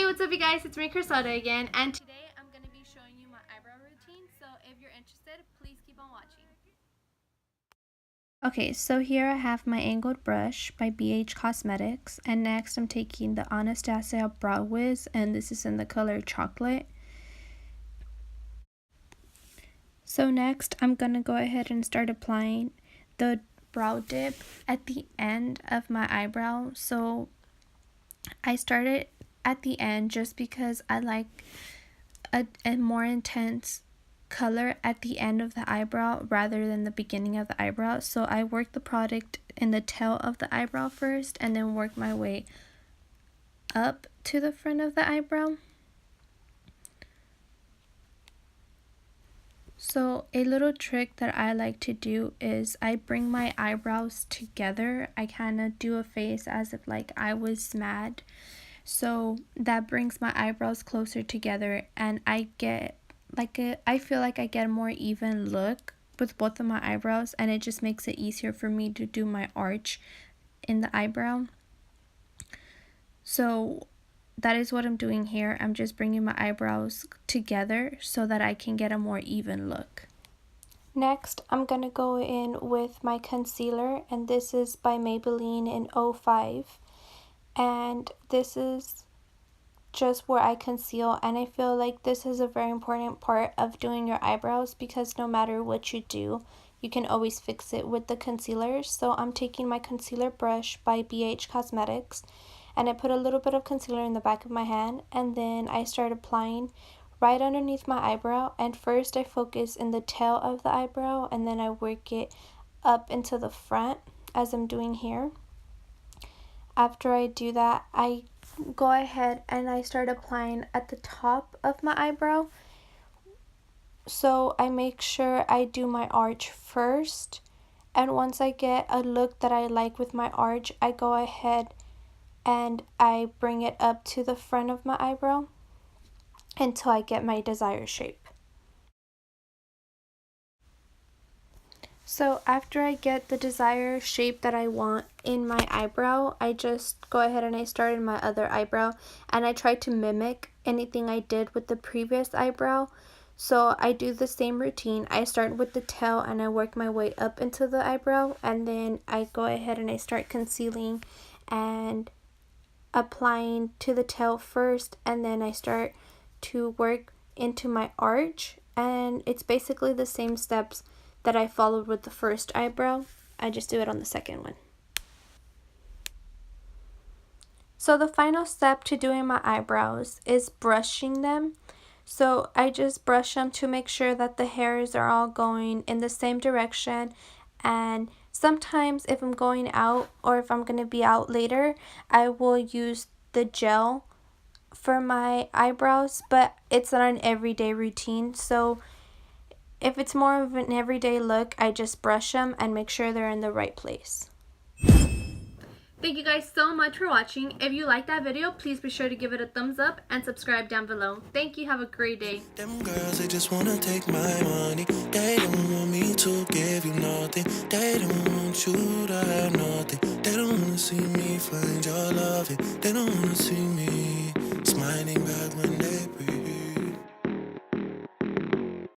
what's up you guys, it's me Crisada again, and today I'm going to be showing you my eyebrow routine, so if you're interested, please keep on watching. Okay, so here I have my angled brush by BH Cosmetics, and next I'm taking the Anastasia Brow Wiz, and this is in the color chocolate. So next I'm going to go ahead and start applying the brow dip at the end of my eyebrow. So I started at the end just because I like a more intense color at the end of the eyebrow rather than the beginning of the eyebrow. So I work the product in the tail of the eyebrow first and then work my way up to the front of the eyebrow. So a little trick that I like to do is I bring my eyebrows together. I kind of do a face as if like I was mad. So that brings my eyebrows closer together, and I get I feel like I get a more even look with both of my eyebrows, and it just makes it easier for me to do my arch in the eyebrow. So that is what I'm doing here. I'm just bringing my eyebrows together so that I can get a more even look. Next, I'm going to go in with my concealer, and this is by Maybelline in 05. And this is just where I conceal, and I feel like this is a very important part of doing your eyebrows because no matter what you do, you can always fix it with the concealer. So I'm taking my concealer brush by BH Cosmetics, and I put a little bit of concealer in the back of my hand, and then I start applying right underneath my eyebrow. And first I focus in the tail of the eyebrow, and then I work it up into the front as I'm doing here. After I do that, I go ahead and I start applying at the top of my eyebrow. So I make sure I do my arch first, and once I get a look that I like with my arch, I go ahead and I bring it up to the front of my eyebrow until I get my desired shape. So after I get the desired shape that I want in my eyebrow, I just go ahead and I start in my other eyebrow, and I try to mimic anything I did with the previous eyebrow. So I do the same routine. I start with the tail and I work my way up into the eyebrow, and then I go ahead and I start concealing and applying to the tail first, and then I start to work into my arch, and it's basically the same steps that I followed with the first eyebrow. I just do it on the second one. So the final step to doing my eyebrows is brushing them. So I just brush them to make sure that the hairs are all going in the same direction, and sometimes if I'm going out or if I'm going to be out later, I will use the gel for my eyebrows, but it's not an everyday routine. So if it's more of an everyday look, I just brush them and make sure they're in the right place. Thank you guys so much for watching. If you liked that video, please be sure to give it a thumbs up and subscribe down below. Thank you. Have a great day. Them girls, they just wanna take my money. They don't want me to give you nothing. They don't want you to have nothing. They don't wanna see me find your loving. They don't wanna see me